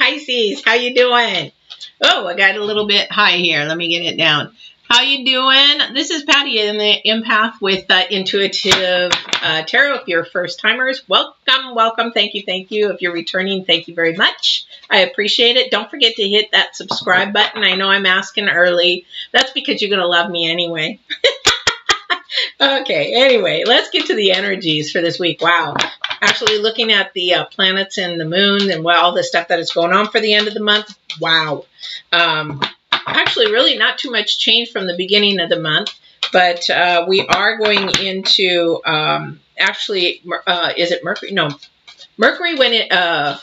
Pisces. How you doing? Oh, I got a little bit high here. Let me get it down. How you doing? This is Patty in the Empath with Intuitive Tarot. If you're first timers, welcome, welcome. Thank you, thank you. If you're returning, thank you very much. I appreciate it. Don't forget to hit that subscribe button. I know I'm asking early. That's because you're going to love me anyway. Okay, anyway, let's get to the energies for this week. Wow. Actually looking at the planets and the moon and all the stuff that is going on for the end of the month. Wow. Actually, really not too much change from the beginning of the month, but we are going into, is it Mercury? No, Mercury when it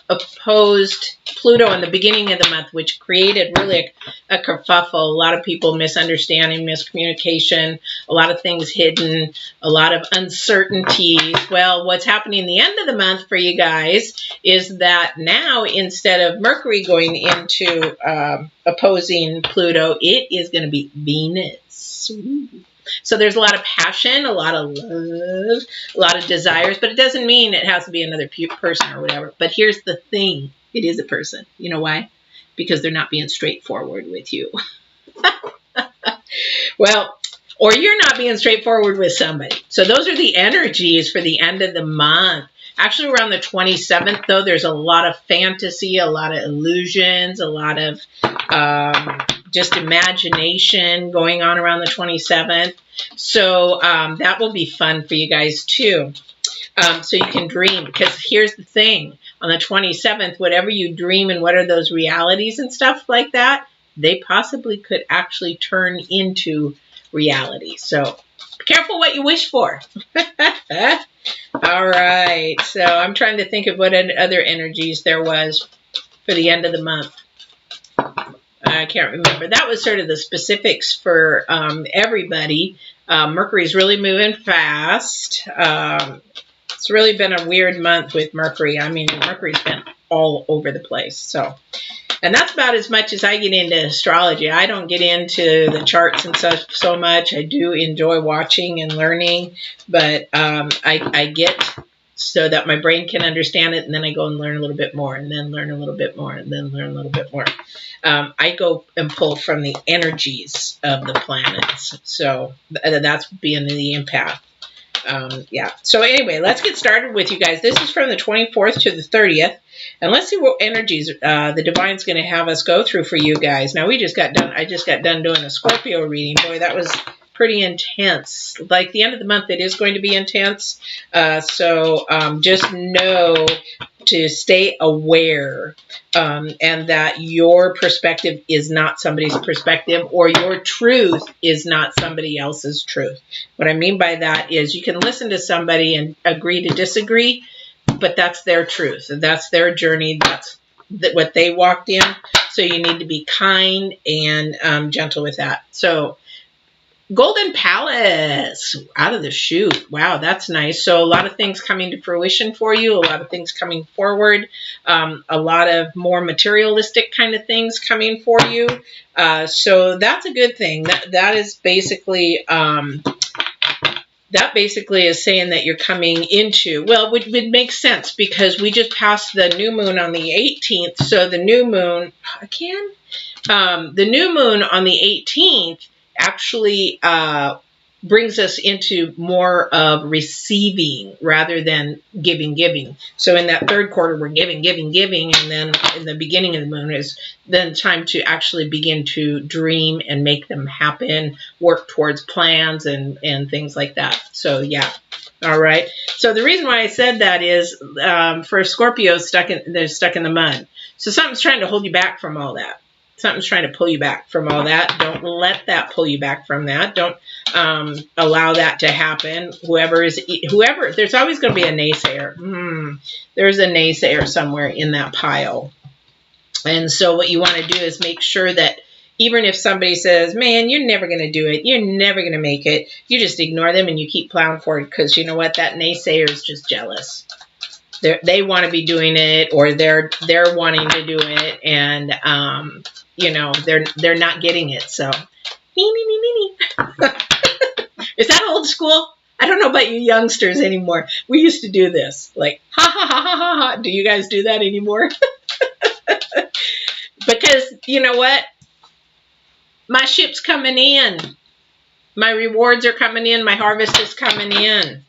opposed Pluto in the beginning of the month, which created really a kerfuffle, a lot of people misunderstanding, miscommunication, a lot of things hidden, a lot of uncertainties. Well, what's happening the end of the month for you guys is that now instead of Mercury going into opposing Pluto, it is going to be Venus. Ooh. So there's a lot of passion, a lot of love, a lot of desires, but it doesn't mean it has to be another person or whatever. But here's the thing. It is a person. You know why? Because they're not being straightforward with you. Well, or you're not being straightforward with somebody. So those are the energies for the end of the month. Actually, around the 27th, though, there's a lot of fantasy, a lot of illusions, a lot of just imagination going on around the 27th. So that will be fun for you guys, too. So you can dream, because here's the thing. On the 27th, whatever you dream and what are those realities and stuff like that, they possibly could actually turn into reality. So be careful what you wish for. All right. So I'm trying to think of what other energies there was for the end of the month. I can't remember. That was sort of the specifics for everybody. Mercury's really moving fast. It's really been a weird month with Mercury. I mean, Mercury's been all over the place. So, and that's about as much as I get into astrology. I don't get into the charts and stuff so much. I do enjoy watching and learning, but I get so that my brain can understand it, and then I go and learn a little bit more, and then learn a little bit more, and then learn a little bit more. I go and pull from the energies of the planets. So that's being the empath. Yeah. So anyway, let's get started with you guys. This is from the 24th to the 30th. And let's see what energies the Divine's going to have us go through for you guys. Now, I just got done doing a Scorpio reading. Boy, that was pretty intense. Like the end of the month, it is going to be intense. So just know to stay aware and that your perspective is not somebody's perspective, or your truth is not somebody else's truth. What I mean by that is you can listen to somebody and agree to disagree, but that's their truth. That's their journey. That's what they walked in. So you need to be kind and gentle with that. So Golden Palace, out of the chute. Wow, that's nice. So a lot of things coming to fruition for you, a lot of things coming forward, a lot of more materialistic kind of things coming for you. So that's a good thing. That is basically... that basically is saying that you're coming into, well, it would make sense because we just passed the new moon on the 18th. So the new moon, the new moon on the 18th actually brings us into more of receiving rather than giving. So in that third quarter, we're giving, and then in the beginning of the moon is then time to actually begin to dream and make them happen, work towards plans and things like that. So yeah. All right. So the reason why I said that is for Scorpios they're stuck in the mud. So something's trying to hold you back from all that. Something's trying to pull you back from all that. Don't let that pull you back from that. Don't allow that to happen. Whoever, there's always going to be a naysayer. There's a naysayer somewhere in that pile. And so what you want to do is make sure that even if somebody says, man, you're never going to do it, you're never going to make it, you just ignore them and you keep plowing forward, because you know what? That naysayer is just jealous. They want to be doing it, or they're wanting to do it, and you know, they're not getting it. So me. Is that old school? I don't know about you youngsters anymore. We used to do this, like ha ha ha ha ha ha. Do you guys do that anymore? Because you know what? My ship's coming in. My rewards are coming in. My harvest is coming in.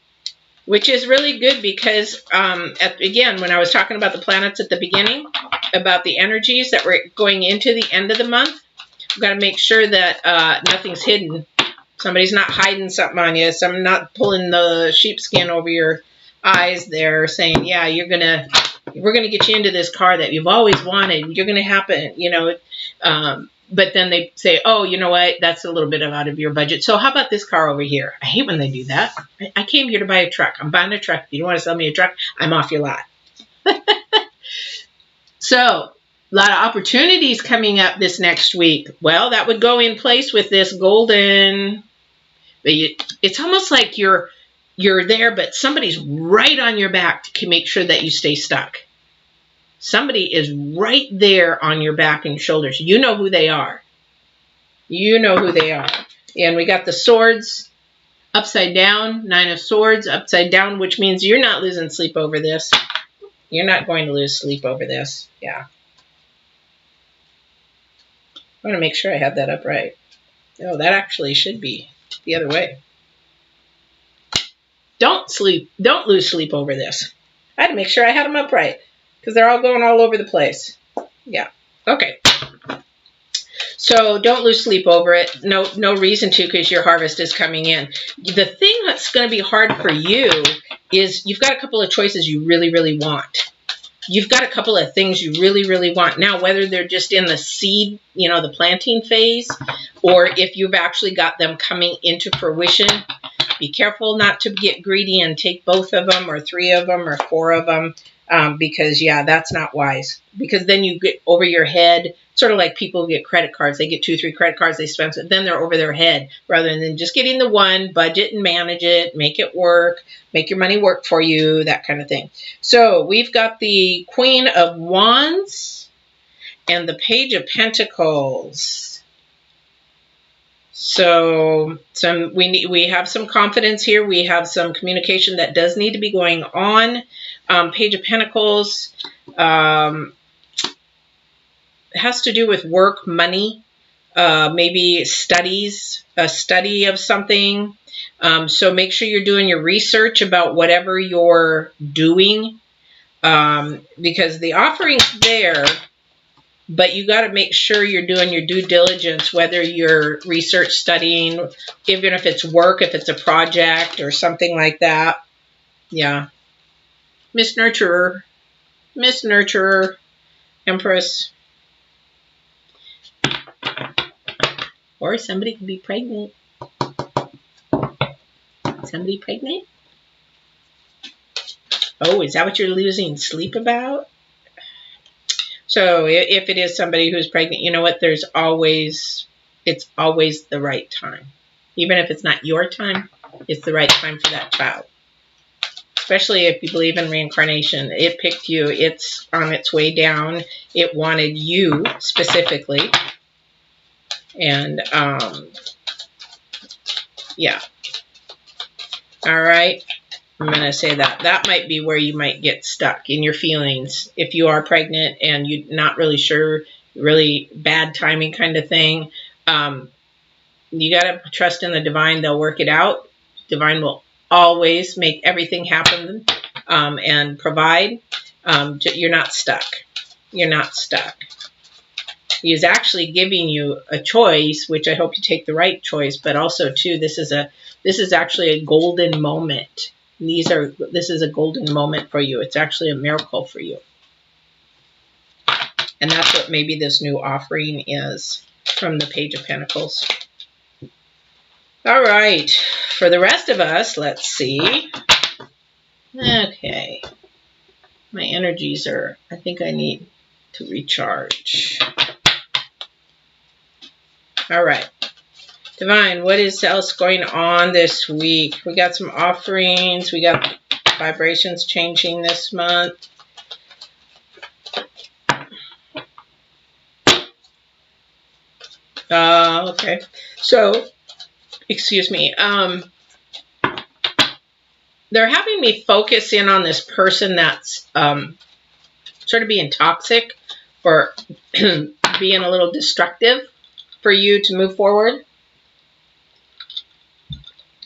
Which is really good because, again, when I was talking about the planets at the beginning, about the energies that were going into the end of the month, we've got to make sure that nothing's hidden. Somebody's not hiding something on you. Some not pulling the sheepskin over your eyes there saying, yeah, we're going to get you into this car that you've always wanted. You're going to happen, you know. But then they say, oh, you know what? That's a little bit out of your budget. So how about this car over here? I hate when they do that. I came here to buy a truck. I'm buying a truck. If you don't want to sell me a truck, I'm off your lot. So a lot of opportunities coming up this next week. Well, that would go in place with this golden. It's almost like you're there, but somebody's right on your back to make sure that you stay stuck. Somebody is right there on your back and shoulders. You know who they are. You know who they are. And we got the swords upside down, 9 of swords upside down, which means you're not losing sleep over this. You're not going to lose sleep over this. Yeah. I want to make sure I have that up right. Oh, that actually should be the other way. Don't lose sleep over this. I had to make sure I had them up right because they're all going all over the place. Yeah. Okay. So don't lose sleep over it. No reason to, because your harvest is coming in. The thing that's going to be hard for you is you've got a couple of choices you really, really want. You've got a couple of things you really, really want. Now, whether they're just in the seed, you know, the planting phase, or if you've actually got them coming into fruition, be careful not to get greedy and take both of them or 3 of them or 4 of them, because, yeah, that's not wise. Because then you get over your head, sort of like people get credit cards. They get 2, 3 credit cards, they spend it, then they're over their head. Rather than just getting the one, budget and manage it, make it work, make your money work for you, that kind of thing. So we've got the Queen of Wands and the Page of Pentacles. So we have some confidence here. We have some communication that does need to be going on. Page of Pentacles has to do with work, money, maybe studies, a study of something. So make sure you're doing your research about whatever you're doing, because the offering's there, but you got to make sure you're doing your due diligence, whether you're research studying, even if it's work, if it's a project or something like that. Yeah. Miss Nurturer, Empress. Or somebody could be pregnant. Somebody pregnant? Oh, is that what you're losing sleep about? So if it is somebody who's pregnant, you know what? It's always the right time. Even if it's not your time, it's the right time for that child. Especially if you believe in reincarnation. It picked you. It's on its way down. It wanted you specifically. And, yeah. All right. I'm going to say that. That might be where you might get stuck in your feelings. If you are pregnant and you're not really sure, really bad timing kind of thing, you got to trust in the divine. They'll work it out. Divine will always make everything happen and provide. You're not stuck. You're not stuck. He is actually giving you a choice, which I hope you take the right choice, but also too, this is actually a golden moment. This is a golden moment for you. It's actually a miracle for you. And that's what maybe this new offering is from the Page of Pentacles. All right. For the rest of us, let's see. Okay. My energies are, I think I need to recharge. All right. Divine, what is else going on this week? We got some offerings. We got vibrations changing this month. Okay. So, excuse me. They're having me focus in on this person that's sort of being toxic or being a little destructive for you to move forward.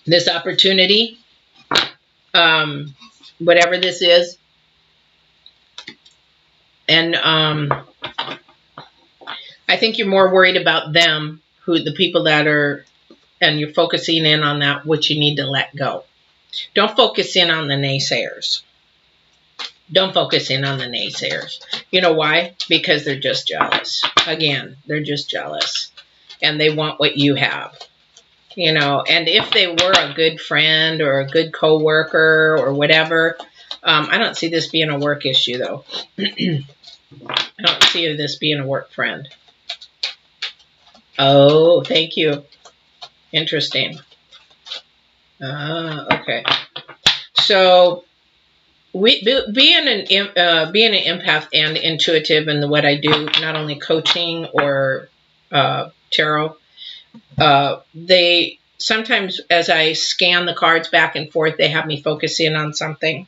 This opportunity, whatever this is. And I think you're more worried about them, the people that are, and you're focusing in on that, which you need to let go. Don't focus in on the naysayers. Don't focus in on the naysayers. You know why? Because they're just jealous. Again, they're just jealous. And they want what you have. You know, and if they were a good friend or a good coworker or whatever, I don't see this being a work issue, though. I don't see this being a work friend. Oh, thank you. Interesting. Okay. So, being an empath and intuitive in what I do, not only coaching or tarot, they sometimes, as I scan the cards back and forth, they have me focus in on something.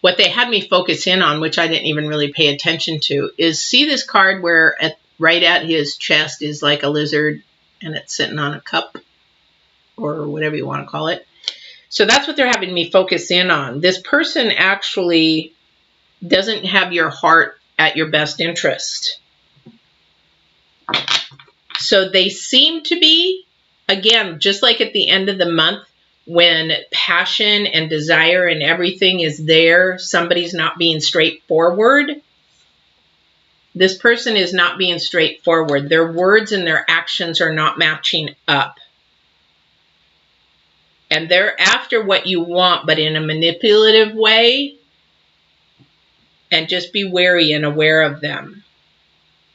What they had me focus in on, which I didn't even really pay attention to, is see this card where right at his chest is like a lizard and it's sitting on a cup or whatever you want to call it. So that's what they're having me focus in on. This person actually doesn't have your heart at your best interest. So they seem to be, again, just like at the end of the month, when passion and desire and everything is there, somebody's not being straightforward. This person is not being straightforward. Their words and their actions are not matching up. And they're after what you want, but in a manipulative way. And just be wary and aware of them.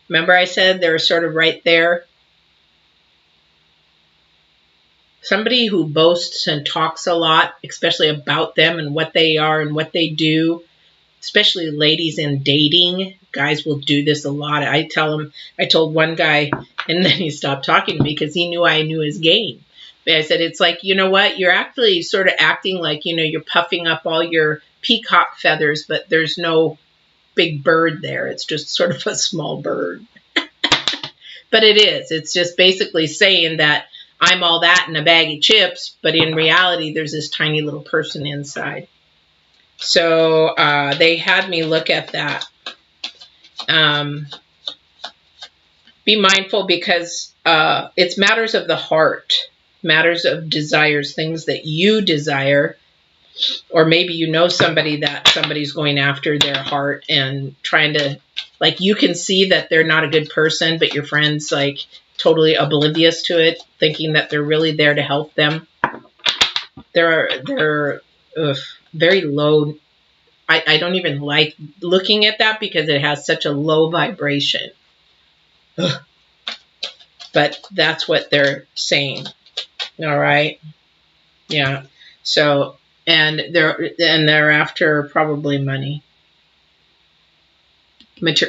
Remember I said they're sort of right there? Somebody who boasts and talks a lot, especially about them and what they are and what they do, especially ladies in dating. Guys will do this a lot. I told one guy, and then he stopped talking to me because he knew I knew his game. But I said, it's like, you know what? You're actually sort of acting like, you know, you're puffing up all your peacock feathers, but there's no big bird there. It's just sort of a small bird. But it is. It's just basically saying that I'm all that in a bag of chips, but in reality, there's this tiny little person inside. So they had me look at that. Be mindful because it's matters of the heart, matters of desires, things that you desire. Or maybe you know somebody that somebody's going after their heart and trying to, like, you can see that they're not a good person, but your friend's like totally oblivious to it, thinking that they're really there to help them. They're very low. I don't even like looking at that because it has such a low vibration. Ugh. But that's what they're saying. All right. Yeah. So, and they're after probably money.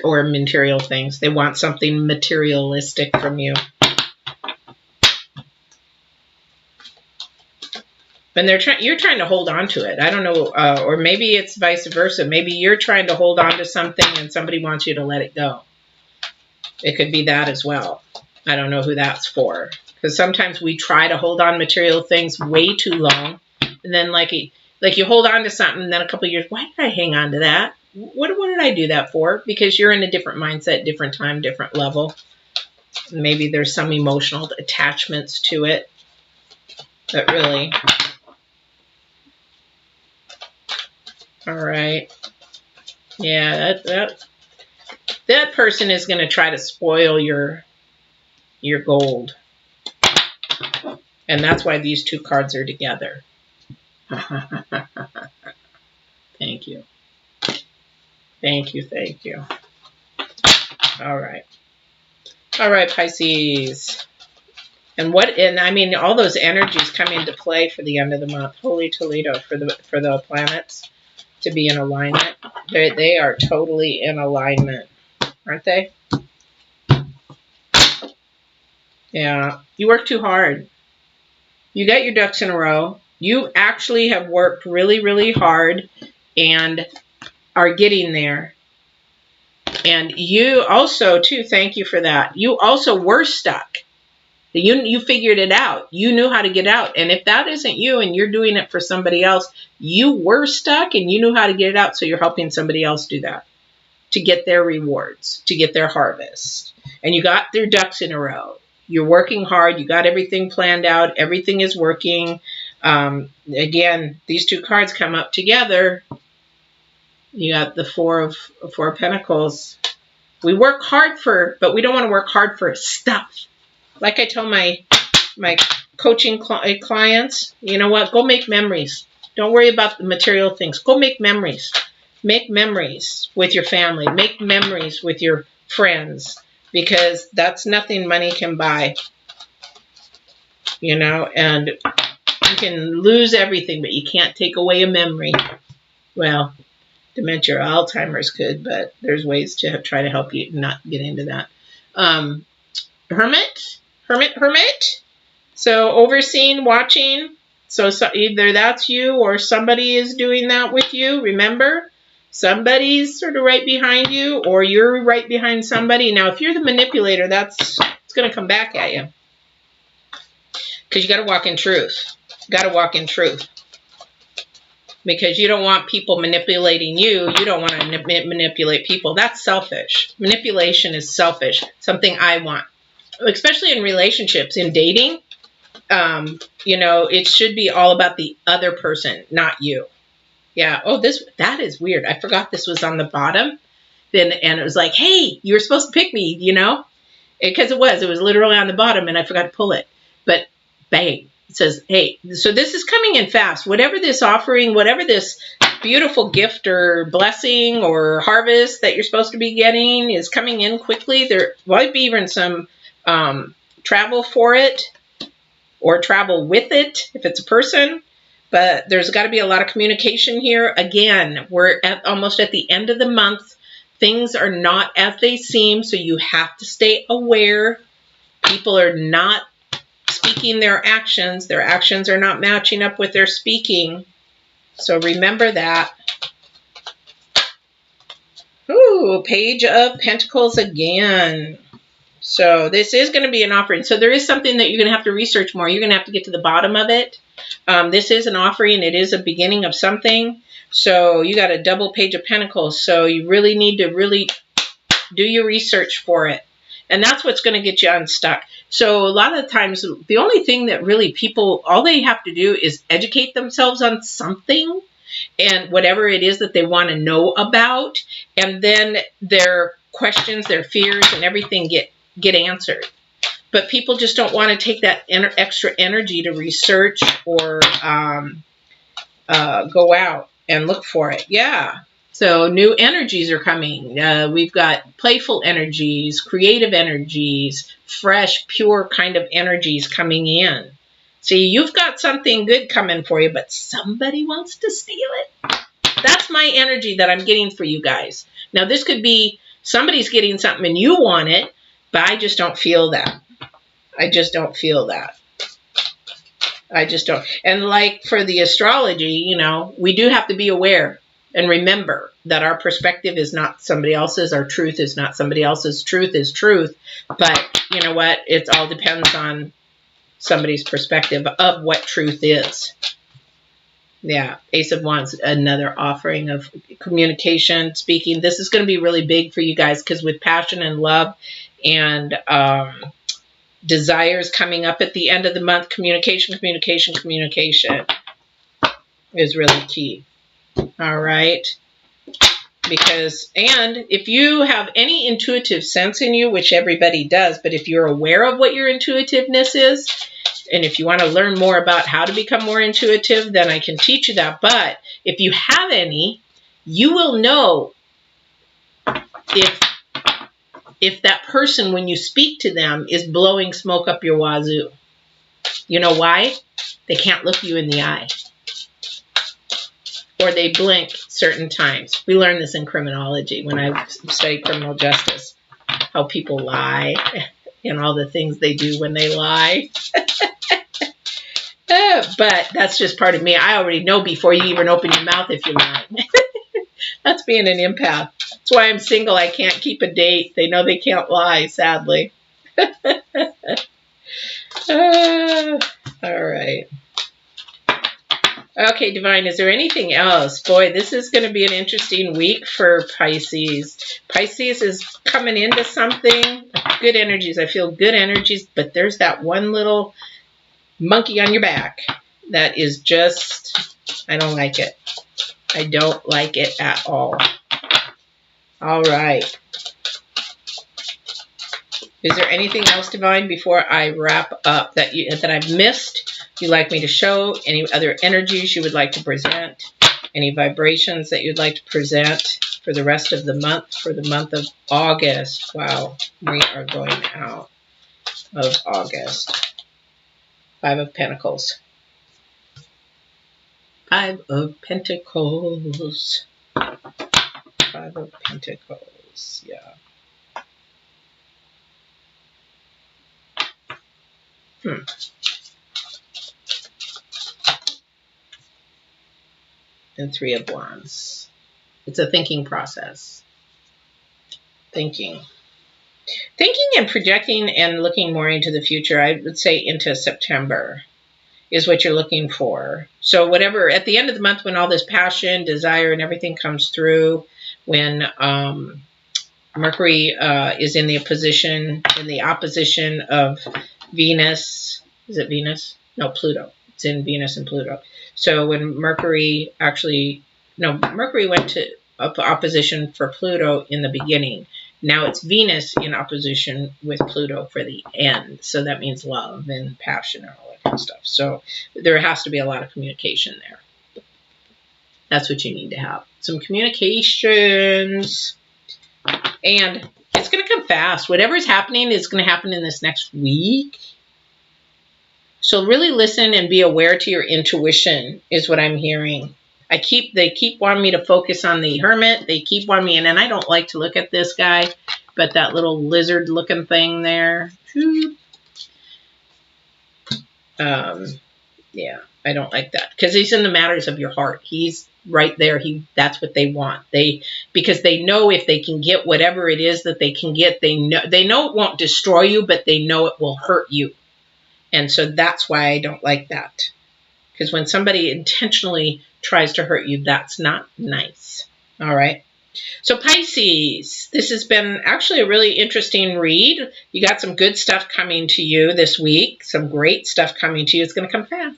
Or material things. They want something materialistic from you. And you're trying to hold on to it. I don't know, or maybe it's vice versa. Maybe you're trying to hold on to something and somebody wants you to let it go. It could be that as well. I don't know who that's for. Because sometimes we try to hold on material things way too long. And then like you hold on to something, and then a couple of years, why did I hang on to that? What did I do that for? Because you're in a different mindset, different time, different level. Maybe there's some emotional attachments to it. But really... All right. Yeah, that person is going to try to spoil your gold. And that's why these two cards are together. Thank you. Thank you, thank you. All right. All right, Pisces. And I mean, all those energies come into play for the end of the month. Holy Toledo for the planets to be in alignment. They are totally in alignment, aren't they? Yeah, you work too hard. You got your ducks in a row. You actually have worked really, really hard and are getting there. And you also, too, thank you for that. You also were stuck. You figured it out. You knew how to get out. And if that isn't you and you're doing it for somebody else, you were stuck and you knew how to get it out. So you're helping somebody else do that to get their rewards, to get their harvest. And you got their ducks in a row. You're working hard. You got everything planned out. Everything is working. Again, these two cards come up together. You got the Four of Pentacles. We work hard but we don't want to work hard for stuff. Like I tell my coaching clients, you know what? Go make memories. Don't worry about the material things. Go make memories. Make memories with your family. Make memories with your friends, because that's nothing money can buy. You know, and you can lose everything, but you can't take away a memory. Well, dementia or Alzheimer's could, but there's ways to try to help you not get into that. Hermit. So overseeing, watching. So either that's you or somebody is doing that with you. Remember, somebody's sort of right behind you, or you're right behind somebody. Now, if you're the manipulator, it's going to come back at you, because you got to walk in truth. Got to walk in truth, because you don't want people manipulating you. You don't want to manipulate people. That's selfish. Manipulation is selfish. Something I want. Especially in relationships, in dating, you know, it should be all about the other person, not you. Yeah. Oh, that is weird. I forgot this was on the bottom. And it was like, hey, you were supposed to pick me, you know, because it was literally on the bottom, and I forgot to pull it. But bang, it says, hey, so this is coming in fast. Whatever this offering, whatever this beautiful gift or blessing or harvest that you're supposed to be getting is coming in quickly. There might be even some travel for it, or travel with it if it's a person, but there's got to be a lot of communication here. Again, we're almost at the end of the month. Things are not as they seem, so you have to stay aware. People are not speaking their actions. Their actions are not matching up with their speaking. So remember that. Ooh, Page of Pentacles again. So this is going to be an offering. So there is something that you're going to have to research more. You're going to have to get to the bottom of it. This is an offering. It is a beginning of something. So you got a double Page of Pentacles. So you really need to do your research for it. And that's what's going to get you unstuck. So a lot of the times, the only thing that really all they have to do is educate themselves on something, and whatever it is that they want to know about. And then their questions, their fears, and everything get answered. But people just don't want to take that extra energy to research or go out and look for it. Yeah. So new energies are coming. We've got playful energies, creative energies, fresh, pure kind of energies coming in. See, you've got something good coming for you, but somebody wants to steal it. That's my energy that I'm getting for you guys. Now, this could be somebody's getting something and you want it, but I just don't feel that. I just don't feel that. I just don't. And like for the astrology, you know, we do have to be aware and remember that our perspective is not somebody else's. Our truth is not somebody else's. Truth is truth. But you know what? It all depends on somebody's perspective of what truth is. Yeah, Ace of Wands, another offering of communication, speaking. This is going to be really big for you guys because with passion and love and desires coming up at the end of the month, communication is really key. All right. And if you have any intuitive sense in you, which everybody does, but if you're aware of what your intuitiveness is, and if you want to learn more about how to become more intuitive, then I can teach you that. But if you have any, you will know if that person, when you speak to them, is blowing smoke up your wazoo. You know why? They can't look you in the eye. Or they blink certain times. We learned this in criminology when I studied criminal justice, how people lie and all the things they do when they lie. But that's just part of me. I already know before you even open your mouth if you're lying. That's being an empath. That's That's why I'm single. I can't keep a date. They know they can't lie, sadly. All right. Okay, Divine, is there anything else? Boy, this is going to be an interesting week for Pisces. Pisces is coming into something. Good energies. I feel good energies, but there's that one little monkey on your back that is just, I don't like it. I don't like it at all. All right. Is there anything else, Divine, before I wrap up that I've missed? You'd like me to show? Any other energies you would like to present? Any vibrations that you'd like to present for the rest of the month, for the month of August? Wow, we are going out of August. 5 of Pentacles. 5 of Pentacles. 5 of Pentacles, yeah. And 3 of Wands. It's a thinking process. Thinking and projecting and looking more into the future. I would say into September is what you're looking for. So whatever, at the end of the month when all this passion, desire, and everything comes through, when Mercury is in the opposition of Venus. Is it Venus? No, Pluto. It's in Venus and Pluto. So when Mercury Mercury went to opposition for Pluto in the beginning. Now it's Venus in opposition with Pluto for the end. So that means love and passion and all that kind of stuff. So there has to be a lot of communication there. That's what you need to have. Some communications. And it's going to come fast. Whatever's happening is going to happen in this next week. So really listen and be aware to your intuition is what I'm hearing. They keep wanting me to focus on the Hermit. They keep wanting me, and I don't like to look at this guy, but that little lizard looking thing there. Yeah, I don't like that because he's in the matters of your heart. He's right there. That's what they want. Because they know if they can get whatever it is that they can get, they know it won't destroy you, but they know it will hurt you. And so that's why I don't like that. Because when somebody intentionally tries to hurt you, that's not nice. All right. So Pisces, this has been actually a really interesting read. You got some good stuff coming to you this week. Some great stuff coming to you. It's going to come fast.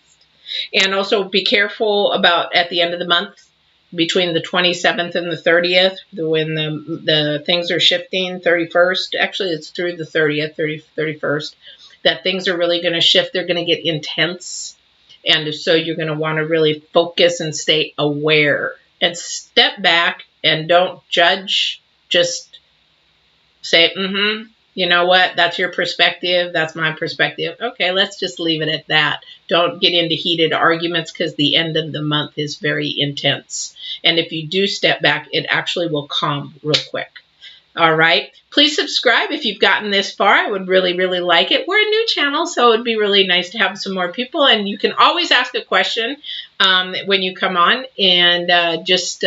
And also be careful about at the end of the month, between the 27th and the 30th, when the things are shifting, 31st. Actually, it's through the 30th, 31st. That things are really going to shift. They're going to get intense. And so you're going to want to really focus and stay aware. And step back and don't judge. Just say, you know what? That's your perspective. That's my perspective. Okay, let's just leave it at that. Don't get into heated arguments because the end of the month is very intense. And if you do step back, it actually will calm real quick. All right. Please subscribe if you've gotten this far. I would really, really like it. We're a new channel, so it would be really nice to have some more people. And you can always ask a question when you come on and just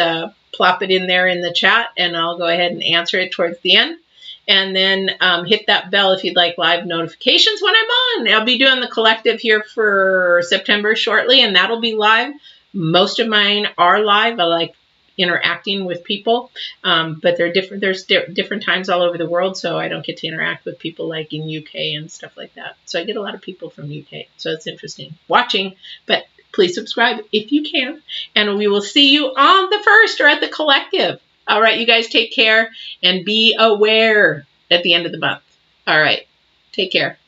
plop it in there in the chat, and I'll go ahead and answer it towards the end. And then hit that bell if you'd like live notifications when I'm on. I'll be doing the collective here for September shortly, and that'll be live. Most of mine are live. I like interacting with people, but they're different. There's different times all over the world, so I don't get to interact with people like in UK and stuff like that. So I get a lot of people from UK, so it's interesting watching. But please subscribe if you can, and we will see you on the 1st or at the collective. All right, you guys take care and be aware at the end of the month. All right, take care.